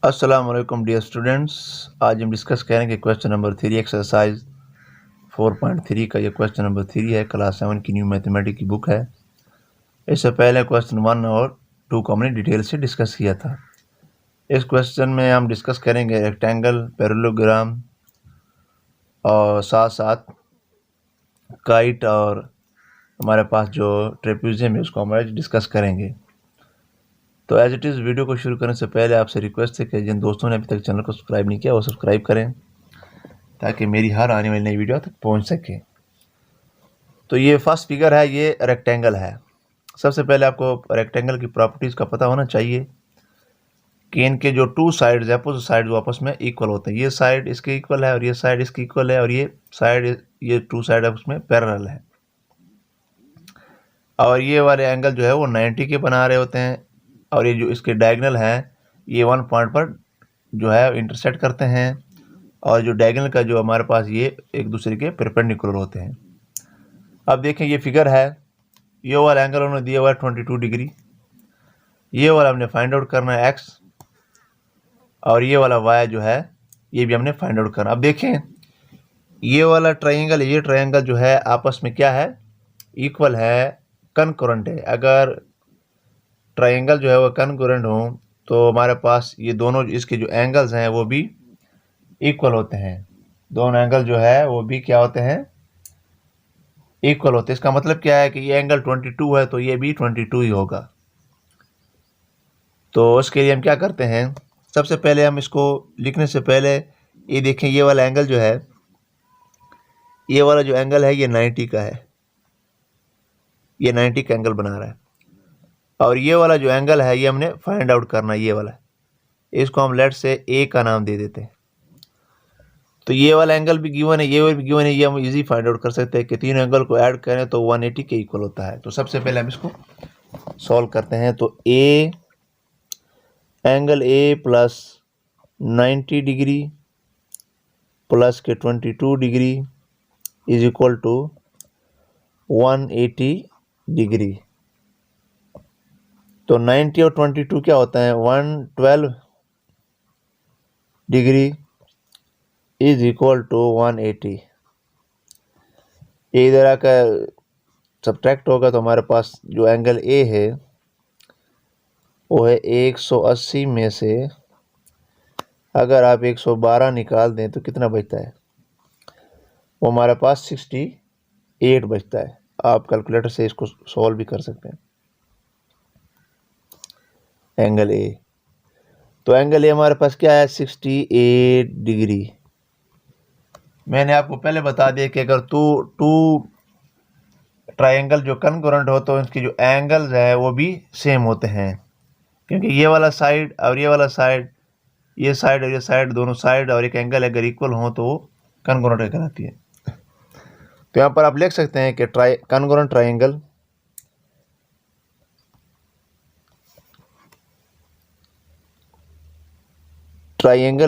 अस्सलाम वालेकुम dear students. आज हम डिस्कस करेंगे क्वेश्चन नंबर 3 एक्सरसाइज 4.3 का। ये क्वेश्चन नंबर 3 है, क्लास 7 की न्यू मैथमेटिक्स की बुक है। इससे पहले क्वेश्चन 1 और 2 को हमने डिटेल से डिस्कस किया था। इस क्वेश्चन में हम डिस्कस करेंगे रेक्टेंगल, पैरेललोग्राम और साथ साथ काइट और हमारे पास जो ट्रेपेजियम है उसको हम आज डिस्कस करेंगे। तो एज इट इज़ वीडियो को शुरू करने से पहले आपसे रिक्वेस्ट है कि जिन दोस्तों ने अभी तक चैनल को सब्सक्राइब नहीं किया वो सब्सक्राइब करें ताकि मेरी हर आने वाली नई वीडियो तक पहुंच सके। तो ये फर्स्ट फिगर है, ये रेक्टेंगल है। सबसे पहले आपको रेक्टेंगल की प्रॉपर्टीज़ का पता होना चाहिए कि इनके जो टू साइड्स है, अपोजिट साइड जो आपस में इक्वल होते हैं। ये साइड इसके इक्वल है और ये साइड इसके इक्वल है और ये साइड, ये टू साइड आपस में पैरेलल है। और ये वाले एंगल जो है वो 90 के बना रहे होते हैं और ये जो इसके डायगोनल हैं ये 1 पॉइंट पर जो है इंटरसेक्ट करते हैं और जो डायगोनल का जो हमारे पास ये एक दूसरे के परपेंडिकुलर होते हैं। अब देखें ये फिगर है, ये वाला एंगल उन्होंने दिया हुआ है 22 डिग्री। ये वाला हमने फाइंड आउट करना है एक्स और ये वाला वाई जो है ये भी हमने फाइंड आउट करना। अब देखें ये वाला ट्रायंगल, ये ट्रायंगल जो है आपस में क्या है, इक्वल है, कनकरेंट है। अगर ट्रायंगल जो है वो कनकरेंट हो तो हमारे पास ये दोनों इसके जो एंगल्स हैं वो भी इक्वल होते हैं। दोनों एंगल जो है वो भी क्या होते हैं, इक्वल होते हैं। इसका मतलब क्या है कि ये एंगल 22 है तो ये भी 22 ही होगा। तो उसके लिए हम क्या करते हैं, सबसे पहले हम इसको लिखने से पहले ये देखें, ये वाला एंगल जो है, ये वाला जो एंगल है ये 90 का है, ये 90 का एंगल बना रहा है। और ये वाला जो एंगल है ये हमने फाइंड आउट करना है, ये वाला, इसको हम लेट से ए का नाम दे देते हैं। तो ये वाला एंगल भी गिवन है, ये वाला भी गिवन है, ये हम इजी फाइंड आउट कर सकते हैं कि तीन एंगल को ऐड करें तो 180 के इक्वल होता है। तो सबसे पहले हम इसको सॉल्व करते हैं। तो A, angle A plus 90 degree plus के 22 degree is equal to 180 degree. तो 90 और 22 क्या होता है, 112 डिग्री इज इक्वल टू 180। ये इधर आकर सब्ट्रैक्ट होगा तो हमारे पास जो एंगल ए है वो है 180 में से अगर आप 112 निकाल दें तो कितना बचता है, वो हमारे पास 68 बचता है। आप कैलकुलेटर से इसको सॉल्व भी कर सकते हैं। एंगल ए, तो एंगल ए हमारे पास क्या है, 68 डिग्री। मैंने आपको पहले बता दिया कि अगर टू ट्रायंगल जो कनकरेंट हो तो इसके जो एंगल्स हैं वो भी सेम होते हैं, क्योंकि ये वाला साइड और ये वाला साइड, ये साइड और ये साइड, दोनों साइड और एक एंगल अगर इक्वल हो तो वो कनकरेंट कहलाती है। तो यहाँ पर आप लिख सकते हैं कि concurrent triangle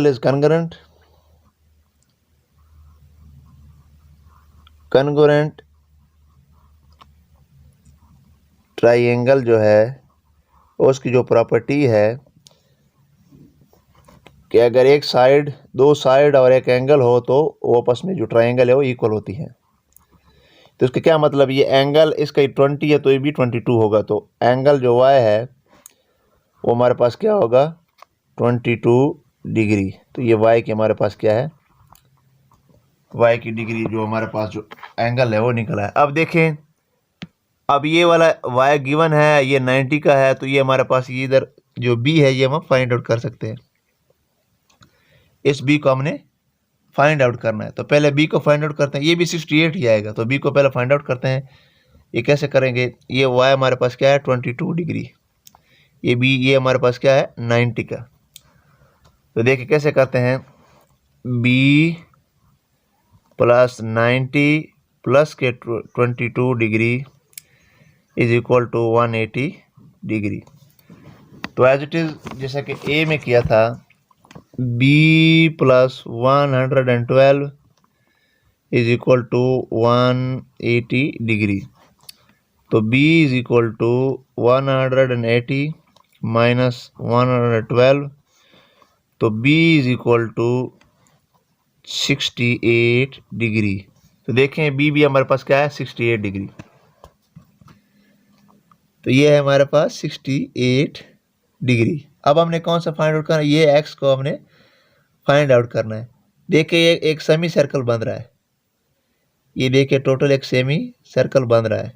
is concurrent triangle जो है उसकी जो प्रॉपर्टी है कि अगर एक साइड, दो साइड और एक एंगल हो तो वो आपस में जो ट्रायंगल है वो इक्वल होती है। तो इसका क्या मतलब, ये एंगल इसका 20 है तो ये भी 22 होगा। तो एंगल जो वाई है वो हमारे पास क्या होगा, 22 डिग्री। तो ये वाई की हमारे पास क्या है, वाई की डिग्री जो हमारे पास जो एंगल है वो निकला है। अब देखें, अब ये वाला वाई गिवन है, ये 90 का है, तो ये हमारे पास ये इधर जो बी है ये हम फाइंड आउट कर सकते हैं। इस बी को हमने फाइंड आउट करना है, तो पहले बी को फाइंड आउट करते हैं। ये भी 68 ही आएगा, तो बी को पहले फाइंड आउट करते हैं। ये कैसे करेंगे, ये वाई हमारे पास क्या है 22 डिग्री, ये बी, ये हमारे पास क्या है 90 का। तो देखिए कैसे करते हैं, बी प्लस 90 प्लस के 22 degree is equal to 180 degree. तो एज इट इज़ जैसा कि ए में किया था, B plus 112 is equal to 180 degree. तो b is equal to 180 minus 112 तो B is equal to 68 degree. तो देखें बी भी हमारे पास क्या है 68 डिग्री। तो ये है हमारे पास 68 डिग्री। अब हमने कौन सा फाइंड आउट करना है, ये एक्स को हमने फाइंड आउट करना है। देखिए ये एक सेमी सर्कल बन रहा है, ये देखिए टोटल एक सेमी सर्कल बन रहा है।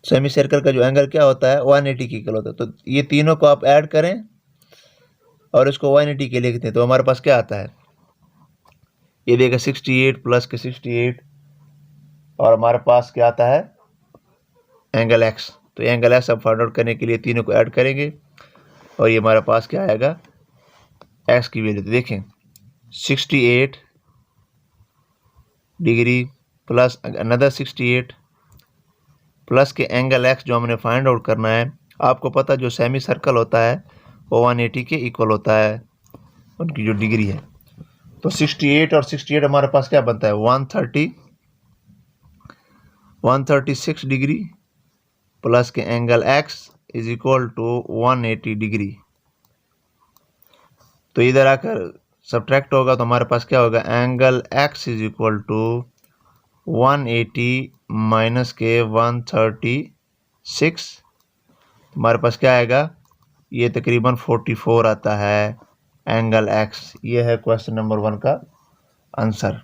सेमी सर्कल का जो एंगल क्या होता है 180 की इक्वल होता है। तो ये तीनों को आप ऐड करें और इसको 180 के लिखते हैं तो हमारे पास क्या आता है, ये देखिए 68 प्लस के 68 और हमारे पास क्या आता है एंगल एक्स। तो एंगल एक्स अब फाइंड आउट करने के लिए तीनों को ऐड करेंगे और ये हमारे पास क्या आएगा एक्स की वैल्यू। तो देखें 68 डिग्री प्लस अनदर 68 प्लस के एंगल एक्स जो हमने फाइंड आउट करना है। आपको पता जो सेमी सर्कल होता है वो 180 के इक्वल होता है उनकी जो डिग्री है। तो 68 और 68 हमारे पास क्या बनता है 136 डिग्री प्लस के angle X is equal to 180 degree. तो इधर आकर सब्ट्रैक्ट होगा तो हमारे पास क्या होगा angle X is equal to 180 minus के 136। हमारे पास क्या आएगा ये तकरीबन 44 आता है एंगल एक्स। ये है क्वेश्चन नंबर 1 का आंसर।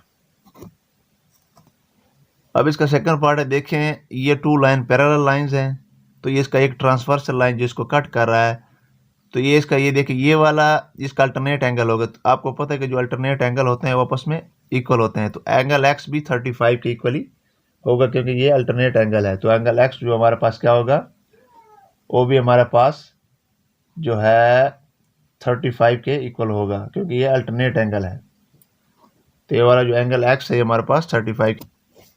अब इसका सेकंड पार्ट है, देखें ये टू लाइन पैरेलल लाइंस हैं तो ये इसका एक ट्रांसवर्सल लाइन जिसको कट कर रहा है। तो ये इसका ये देखिए ये वाला इसका अल्टरनेट एंगल होगा। तो आपको पता है कि जो अल्टरनेट एंगल होते हैं वो आपस में इक्वल होते हैं। तो एंगल एक्स भी 35 के इक्वली होगा क्योंकि ये अल्टरनेट एंगल है। तो एंगल एक्स जो हमारे पास क्या होगा वो भी हमारे पास जो है 35 के इक्वल होगा क्योंकि ये अल्टरनेट एंगल है। तो ये वाला जो एंगल एक्स है हमारे पास 35।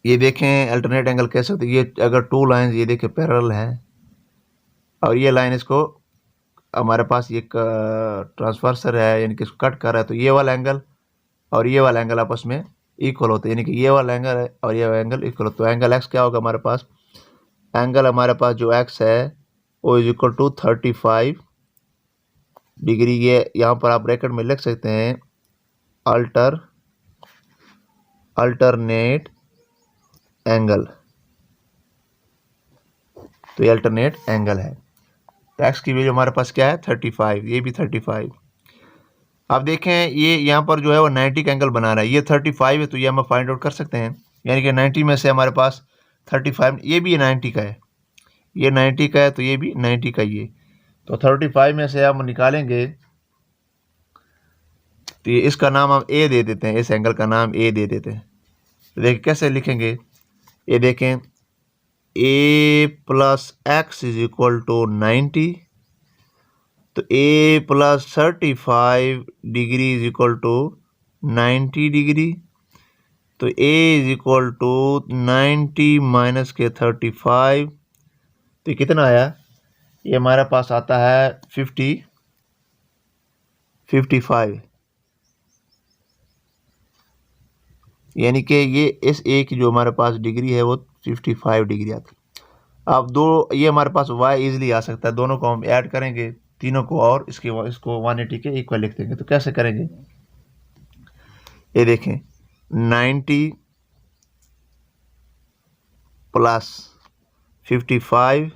ये देखें अल्टरनेट एंगल कैसे होते हैं, ये अगर टू लाइंस ये देखें पैरेलल हैं और ये लाइन इसको हमारे पास ये ट्रांसवर्सर है यानी कि इसको कट कर रहा है। तो ये वाला एंगल और ये वाला एंगल आपस में इक्वल होते हैं यानी कि ये वाला एंगल है और ये एंगल इक्वल। तो एंगल एक्स क्या होगा हमारे पास, एंगल हमारे पास जो एक्स है वो इज इक्वल टू 35 डिग्री। ये यहाँ पर आप ब्रैकेट में लिख सकते हैं अल्टरनेट एंगल। तो ये अल्टरनेट एंगल है। तो एक्स की वैल्यू हमारे पास क्या है 35, ये भी 35। अब देखें ये यहाँ पर जो है वो 90 का एंगल बना रहा है, ये 35 है तो ये हम फाइंड आउट कर सकते हैं। यानी कि 90 में से हमारे पास 35 ये भी 90 का है, ये 90 का है तो ये भी 90 का ही है। तो 35 में से हम निकालेंगे तो ये इसका नाम हम ए दे देते हैं, इस एंगल का नाम ए दे देते हैं। तो देखिए कैसे लिखेंगे, ये देखें A plus x is equal to 90। तो A plus 35 degree is equal to 90 degree. तो A is equal to 90 minus के 35। तो ये कितना आया, ये हमारे पास आता है 55। यानी कि ये इस ए की जो हमारे पास डिग्री है वो 55 डिग्री आती है। अब दो ये हमारे पास y इजीली आ सकता है, दोनों को हम ऐड करेंगे तीनों को और इसको 180 के इक्वल लिख देंगे। तो कैसे करेंगे, ये देखें 90 प्लस 55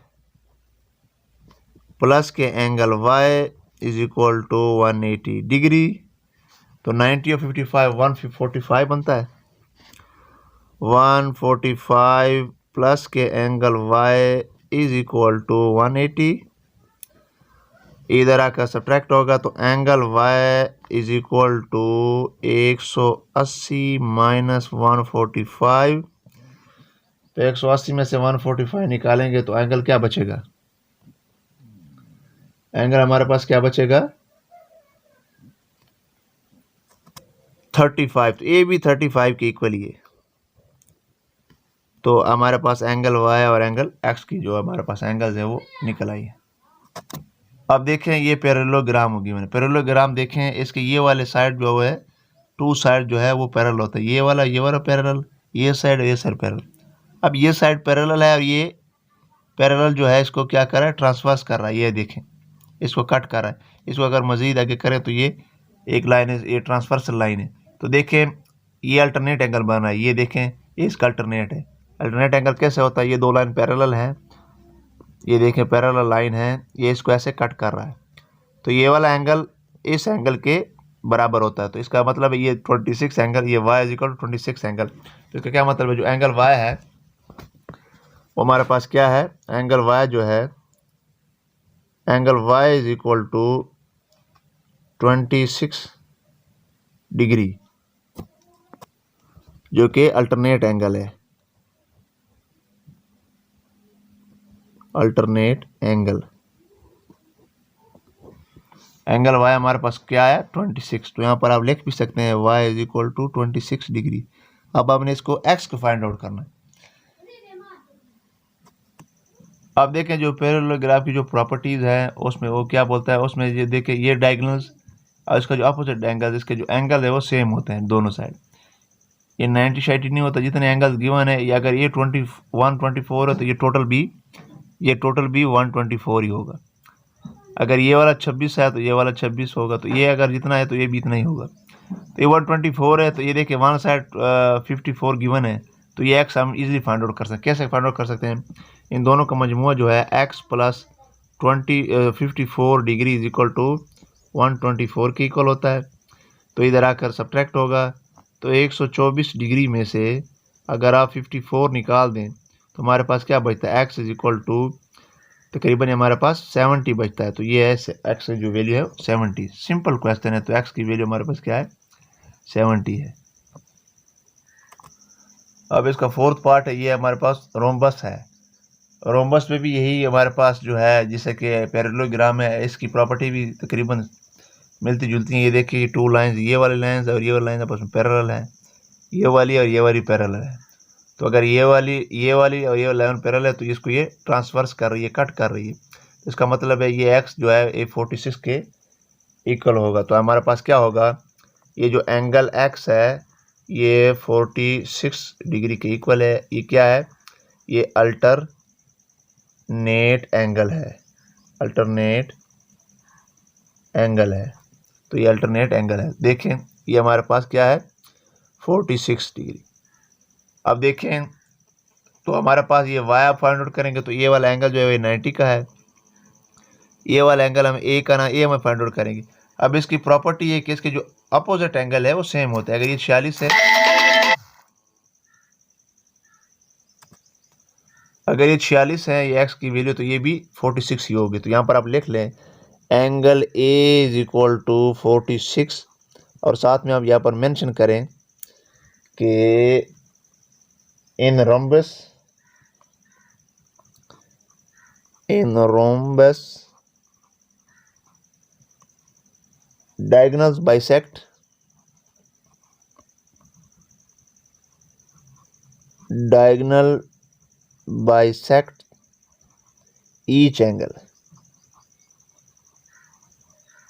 प्लस के angle y is equal to 180 degree. तो 90 और 55 145 बनता है। 145 प्लस के angle y is equal to 180। इधर आकर सब्ट्रैक्ट होगा तो angle y is equal to 180 minus 145। तो 180 में से 145 निकालेंगे तो एंगल क्या बचेगा, एंगल हमारे पास क्या बचेगा 35। तो ये भी 35 के इक्वल ही है। तो हमारे पास एंगल y और एंगल x की जो हमारे पास एंगल्स है वो निकल आई है। अब देखें ये पैरेललोग्राम होगी, मैंने पैरेललोग्राम देखें इसके ये वाले साइड जो है टू साइड जो है वो पैरेलल होता है, ये वाला पैरेलल, ये साइड पैरेलल। अब ये साइड पैरेलल है और ये पैरेलल जो है इसको क्या कर रहा है ट्रांसवर्स कर रहा है। ये देखें इसको कट कर रहा है। इसको अगर मज़ीद आगे करें तो ये एक लाइन है, ये ट्रांसवर्सल लाइन है। तो देखें ये अल्टरनेट एंगल बन रहा है, ये देखें ये इसका अल्टरनेट है। अल्टरनेट एंगल कैसे होता है, ये दो लाइन पैरेलल हैं, ये देखें पैरेलल लाइन है, ये इसको ऐसे कट कर रहा है, तो ये वाला एंगल इस एंगल के बराबर होता है। तो इसका मतलब है ये 26 एंगल, ये y is equal to 26 angle. तो इसका क्या मतलब है, जो एंगल y है वो हमारे पास क्या है, एंगल y जो है, angle y is equal to 26 degree, जो कि अल्टरनेट एंगल है, अल्टरनेट एंगल। एंगल y हमारे पास क्या है 26, तो यहाँ पर आप लिख भी सकते हैं y is equal to 26 degree. अब आपने इसको x को फाइंड आउट करना है। अब देखें जो पैरेललोग्राफ की जो प्रॉपर्टीज़ है उसमें वो क्या बोलता है, उसमें ये देखें ये डायगोनल्स और इसका जो अपोजिट एंगल, इसके जो एंगल है वो सेम होते हैं दोनों साइड। ये 90 शाइटी नहीं होता, जितने एंगल्स गिवन है, ये अगर ये 124 है तो ये टोटल भी 124 ही होगा। अगर ये वाला 26 है तो ये वाला 26 होगा, तो ये अगर जितना है तो ये भी इतना ही होगा। तो ये 124 है, तो ये देखिए वन साइड 54 गिवन है, तो ये एक्स हम इजीली फाइंड आउट कर सकते हैं। कैसे फाइंड आउट कर सकते हैं, इन दोनों का मजमुआ जो है X plus 54 degree is equal to 124 के इक्वल होता है। तो इधर आकर सब्ट्रैक्ट होगा, तो 124 डिग्री में से अगर आप 54 निकाल दें तो हमारे पास क्या बचता है, एक्स इज इक्वल टू तकरीबन हमारे पास 70 बचता है। तो ये है एक्स की जो वैल्यू है 70। सिंपल क्वेश्चन है, तो एक्स की वैल्यू हमारे पास क्या है 70 है। अब इसका फोर्थ पार्ट है, ये हमारे पास रोम्बस है। रोम्बस में भी यही हमारे पास जो है, जैसे कि पैरेललोग्राम है, इसकी प्रॉपर्टी भी तकरीबन मिलती जुलती हैं। ये देखिए टू लाइंस, ये वाली लाइंस और ये वाली लाइंस आपस में पैरेलल है, ये वाली और ये वाली पैरेलल है। तो अगर ये वाली और ये लाइन पैरेलल है तो इसको ये ट्रांसवर्स कर रही है, कट कर रही है। तो इसका मतलब है ये एक्स जो है ये 46 के इक्वल होगा। तो हमारे पास क्या होगा, ये जो एंगल एक्स है ये 46 डिग्री के इक्वल है। ये क्या है, ये अल्टरनेट एंगल है, अल्टरनेट एंगल है। तो ये अल्टरनेट एंगल है। देखें ये हमारे पास क्या है 46 डिग्री। अब देखें तो हमारे पास ये वाई आप फाइंड आउट करेंगे, तो ये वाला एंगल जो है 90 का है, ये वाला एंगल हम ए का ना ए हम फाइंड आउट करेंगे। अब इसकी प्रॉपर्टी है कि इसके जो अपोजिट एंगल है वो सेम होता है। अगर ये 46 है, अगर ये 46 है ये एक्स की वैल्यू, तो ये भी 46 ही होगी। तो यहाँ पर आप लिख लें angle A is equal to 46, और साथ में आप यहाँ पर मेंशन करें कि इन rhombus diagonals bisect each angle।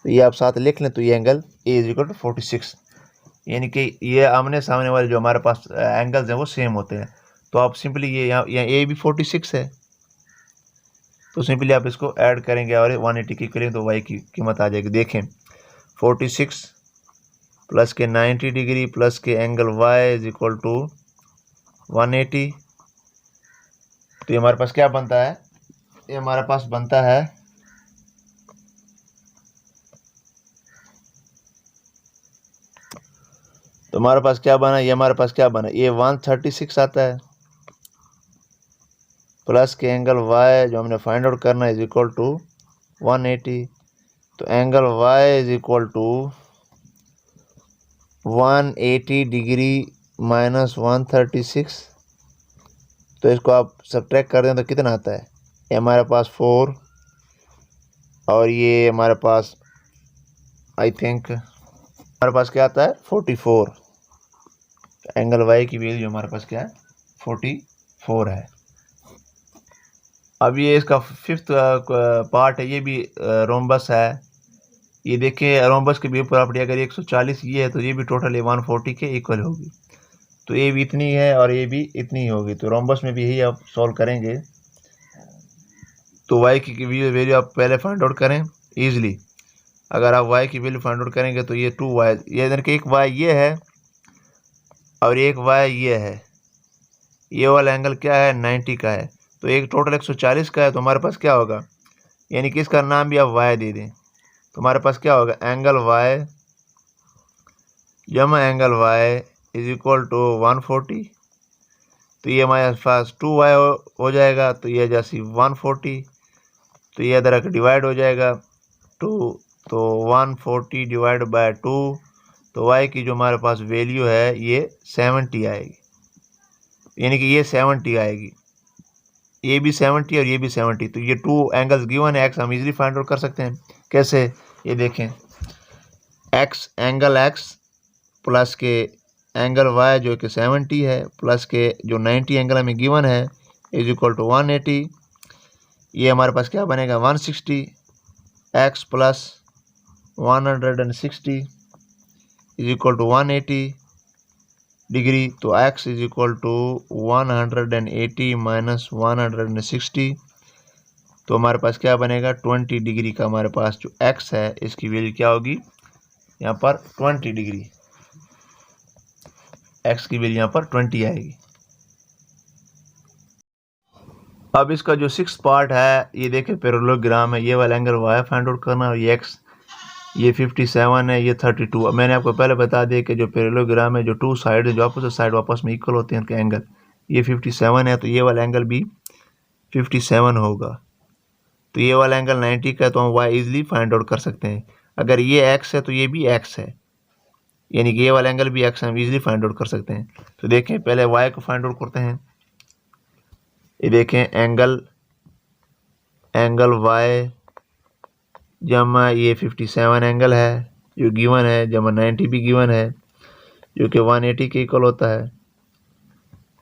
तो ये आप साथ लिख लें, तो ये angle A is equal to 46, यानी कि ये आमने सामने वाले जो हमारे पास एंगल्स हैं वो सेम होते हैं। तो आप सिंपली ये यहाँ ए भी 46 है, तो सिंपली आप इसको ऐड करेंगे और 180 की करेंगे तो वाई की कीमत आ जाएगी। देखें 46 प्लस के 90 डिग्री प्लस के angle Y is equal to 180। तो ये हमारे पास क्या बनता है, ये हमारे पास बनता है तो हमारे पास क्या बना, ये हमारे पास क्या बना, ये 136 आता है प्लस के एंगल y जो हमने फाइंड आउट करना है इज इक्वल टू 180। तो angle y is equal to 180 degree minus 136। तो इसको आप सब्ट्रैक्ट कर दें तो कितना आता है, ये हमारे पास 4 और ये हमारे पास आई थिंक हमारे पास क्या आता है 44। एंगल y की वैल्यू हमारे पास क्या है 44 है। अब ये इसका फिफ्थ पार्ट है, ये भी रोम्बस है। ये देखिए रोम्बस की भी प्रॉपर्टी अगर 140 ये है तो ये भी टोटल 140 के इक्वल होगी। तो ये भी इतनी है और ये भी इतनी ही होगी। तो रोम्बस में भी यही आप सॉल्व करेंगे। तो y की वैल्यू आप पहले फाइंड आउट करें, ईजिली। अगर आप y की वैल्यू फाइंड आउट करेंगे तो ये 2y, ये इधर के एक y ये है और एक y ये है, ये वाला एंगल क्या है 90 का है, तो एक टोटल 140 का है। तो हमारे पास क्या होगा, यानी कि इसका नाम भी आप y दे दें, तो हमारे पास क्या होगा, एंगल y जमा angle y is equal to 140। तो ये हमारे पास 2y हो जाएगा, तो ये जैसी 140, तो ये इधर डिवाइड हो जाएगा 2, तो 140 डिवाइड बाय 2, तो y की जो हमारे पास वैल्यू है ये 70 आएगी, यानी कि ये 70 आएगी, ये भी 70 और ये भी 70। तो ये 2 एंगल्स गिवन है, x हम इजीली फाइंड आउट कर सकते हैं। कैसे, ये देखें, x एंगल x प्लस के एंगल y जो कि 70 है प्लस के जो 90 एंगल हमें गिवन है इज इक्वल टू 180, ये हमारे पास क्या बनेगा 160, x plus 160 is equal to 180 degree. तो x is equal to 180 minus 160, तो हमारे पास क्या बनेगा 20 डिग्री का हमारे पास जो x है इसकी वैल्यू क्या होगी यहाँ पर 20 डिग्री, x की वैल्यू यहाँ पर 20 आएगी। अब इसका जो 6th पार्ट है ये देखिए पैरेललोग्राम है, ये वाला एंगल y फाइंड आउट करना, और ये x ये 57 है, ये 32। अब मैंने आपको पहले बता दिया कि जो पैरेललोग्राम है जो 2 साइड जो अपोजिट साइड वापस में इक्वल होते हैं उनके एंगल, ये 57 है तो ये वाला एंगल भी 57 होगा। तो ये वाला एंगल 90 का है, तो हम y इजीली फाइंड आउट कर सकते हैं। अगर ये x है तो ये भी x है, यानी कि ये वाला एंगल भी x हम इजीली फाइंड आउट कर सकते हैं। तो देखें पहले y को फाइंड आउट करते हैं। ये देखें एंगल y जमा ये 57 एंगल है जो गिवन है, जमा 90 भी गिवन है जो कि 180 के इक्वल होता है।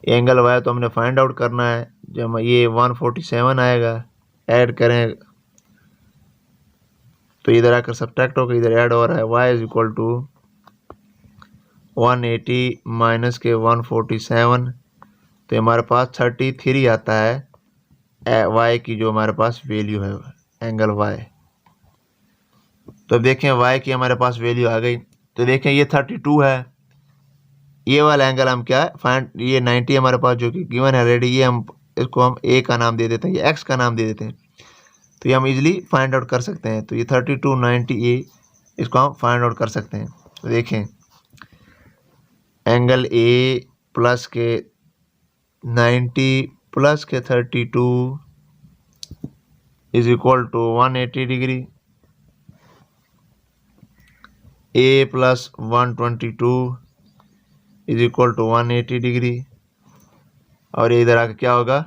एंगल y तो हमने फाइंड आउट करना है, जमा ये 147 आएगा, ऐड करें तो इधर आकर सब्ट्रैक्ट होकर इधर ऐड हो रहा है, y is equal to 180 minus के 147, तो हमारे पास 33 आता है y की जो हमारे पास वैल्यू है एंगल y। तो देखें y की हमारे पास वैल्यू आ गई। तो देखें ये 32 है, ये वाला एंगल हम क्या फाइंड, ये 90 हमारे पास जो कि गिवन है रेडी, ये हम इसको हम a का नाम दे देते हैं, ये x का नाम दे देते हैं, तो ये हम इजीली फाइंड आउट कर सकते हैं। तो ये 32 90 a इसको हम फाइंड आउट कर सकते हैं। तो देखें एंगल a प्लस के 90 प्लस के 32 is equal to 180 degree, a plus 122 is equal to 180 degree, और ये इधर आके क्या होगा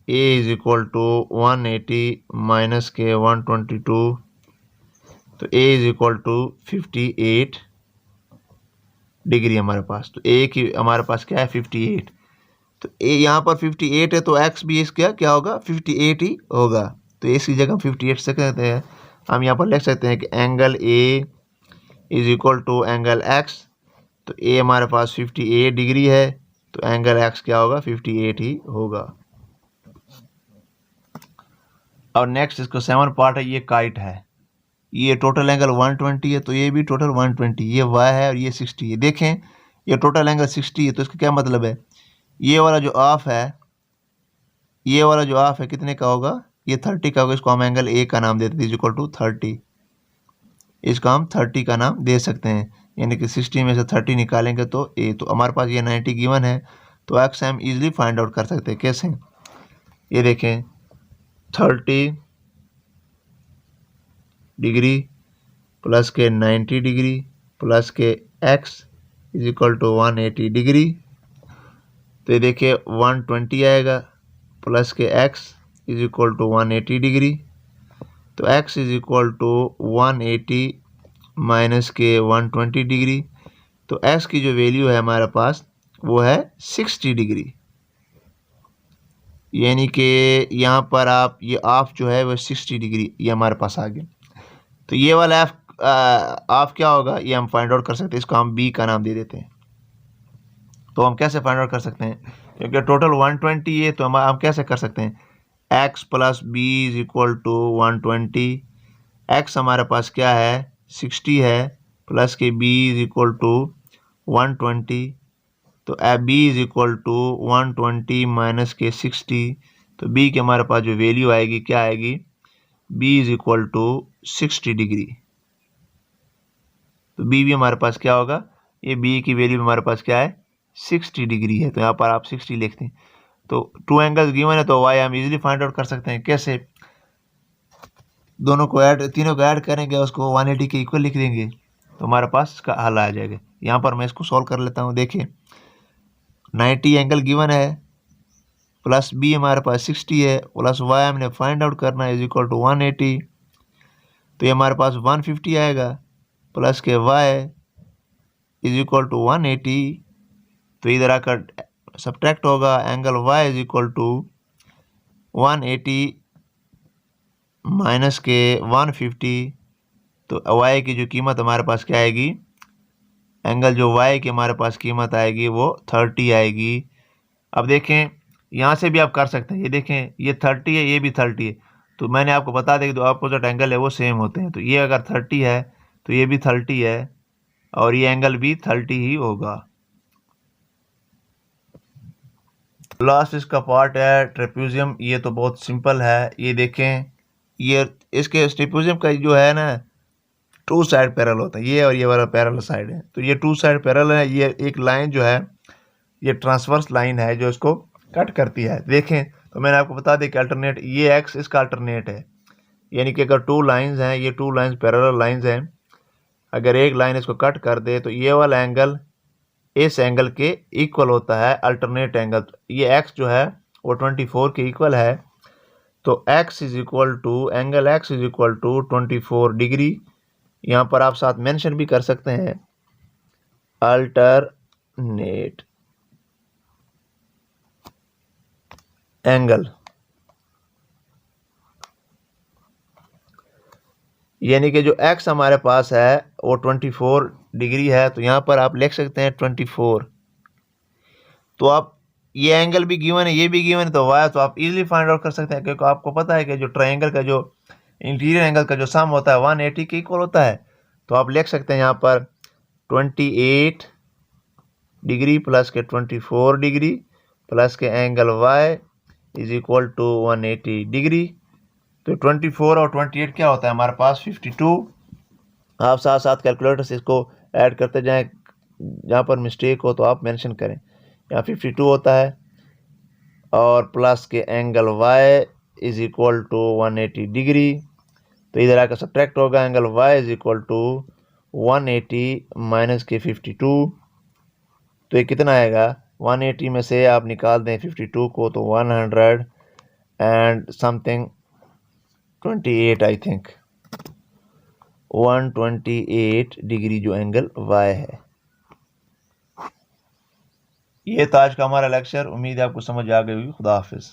a is equal to 180 minus के 122, तो a is equal to 58 degree हमारे पास। तो a की हमारे पास क्या है 58, तो a यहाँ पर 58 है तो x भी इसका क्या होगा 58 ही होगा। तो इसकी जगह हम 58 से कहते हैं, हम यहाँ पर लिख सकते हैं कि angle a is equal to angle x, तो a हमारे पास 58 डिग्री है तो एंगल x क्या होगा 58 ही होगा। और नेक्स्ट इसका 7 पार्ट है, ये काइट है, ये टोटल एंगल 120 है तो ये भी टोटल 120, ये y है और ये 60 है। देखें ये टोटल एंगल 60 है, तो इसका क्या मतलब है, ये वाला जो ऑफ है, ये वाला जो ऑफ है कितने का होगा, ये 30 का होगा, इसको हम एंगल a का नाम देते हैं इज इक्वल टू 30, इसको हम 30 का नाम दे सकते हैं, यानी कि 60 में से 30 निकालेंगे तो a, तो हमारे पास ये 90 गिवन है, तो x हम इजीली फाइंड आउट कर सकते हैं। कैसे, ये देखें 30 डिग्री प्लस के 90 डिग्री प्लस के x is equal to 180 degree, तो ये देखिए 120 आएगा प्लस के x is equal to 180 degree, तो x is equal to 180 minus के 120 डिग्री, तो x की जो वैल्यू है हमारे पास वो है 60 डिग्री, यानी कि यहाँ पर आप ये ऑफ जो है वो 60 डिग्री ये हमारे पास आ गया। तो ये वाला ऑफ क्या होगा ये हम फाइंड आउट कर सकते हैं, इसको हम b का नाम दे देते हैं। तो हम कैसे फाइंड आउट कर सकते हैं, क्योंकि टोटल 120 है तो हम कैसे कर सकते हैं, x plus B is equal to 120 X हमारे पास क्या है 60 है, प्लस के बी इज इक्वल टू 120, तो B is equal to 120 minus के 60, तो बी के हमारे पास जो वैल्यू आएगी क्या आएगी, B is equal to 60 degree. तो बी भी हमारे पास क्या होगा, ये बी की वैल्यू हमारे पास क्या है 60 डिग्री है, तो यहाँ पर आप 60 लिखते हैं। तो टू एंगल्स गिवन है तो वाई हम इजीली फाइंड आउट कर सकते हैं। कैसे, दोनों को ऐड, तीनों को ऐड करेंगे, उसको 180 के इक्वल लिख देंगे, तो हमारे पास इसका हल आ जाएगा। यहाँ पर मैं इसको सॉल्व कर लेता हूँ। देखिए 90 एंगल गिवन है, प्लस बी हमारे पास 60 है, प्लस वाई हमने फाइंड आउट करना है इज इक्वल टू 180, तो ये हमारे पास 150 आएगा, प्लस के वाई इज इक्वल टू 180, तो इधर आकर सब्ट्रैक्ट होगा, angle Y is equal to 180 minus के 150, तो वाई की जो कीमत हमारे पास क्या आएगी, एंगल जो वाई की हमारे पास कीमत आएगी वो 30 आएगी। अब देखें यहाँ से भी आप कर सकते हैं, ये देखें ये 30 है, ये भी 30 है, तो मैंने आपको बता दें कि जो अपोजिट एंगल है वो सेम होते हैं, तो ये अगर 30 है तो ये भी 30 है और ये एंगल भी 30 ही होगा। लास्ट इसका पार्ट है ट्रेपेजियम। ये तो बहुत सिंपल है, ये देखें, ये इसके ट्रेपेजियम का जो है ना टू साइड पैरेलल होता है, ये और ये वाला पैरेलल साइड है, तो ये टू साइड पैरेलल है। ये एक लाइन जो है ये ट्रांसवर्स लाइन है जो इसको कट करती है। देखें तो मैंने आपको बता दें कि अल्टरनेट, ये एक्स इसका अल्टरनेट है, यानी कि अगर टू लाइंस हैं, ये टू लाइंस पैरेलल लाइंस हैं, अगर एक लाइन इसको कट कर दे तो ये वाला एंगल इस एंगल के इक्वल होता है, अल्टरनेट एंगल। ये एक्स जो है वो 24 के इक्वल है, तो X is equal to, angle X is equal to 24 degree. यहाँ पर आप साथ मेंशन भी कर सकते हैं अल्टरनेट एंगल, यानी कि जो x हमारे पास है वो 24 डिग्री है, तो यहाँ पर आप लिख सकते हैं 24। तो आप ये एंगल भी गिवन है, ये भी गिवन है, तो वाई तो आप इजीली फाइंड आउट कर सकते हैं, क्योंकि आपको पता है कि जो ट्रायंगल का जो इंटीरियर एंगल का जो सम होता है 180 के इक्वल होता है। तो आप लिख सकते हैं यहाँ पर 28 डिग्री प्लस के 24 डिग्री प्लस के angle y is equal to 180 degree. तो 24 और 28 क्या होता है हमारे पास 52। आप साथ साथ कैलकुलेटर से इसको ऐड करते जाएं, जहाँ पर मिस्टेक हो तो आप मेंशन करें। यहाँ 52 होता है और प्लस के angle y is equal to 180 degree, तो इधर आकर सब्ट्रैक्ट होगा, angle y is equal to 180 minus के 52, तो ये कितना आएगा, 180 में से आप निकाल दें 52 को तो 100 and something 28 I think 128 degree जो एंगल y है। ये तो आज का हमारा लेक्चर, उम्मीद है आपको समझ आ गई होगी। खुदा हाफिज।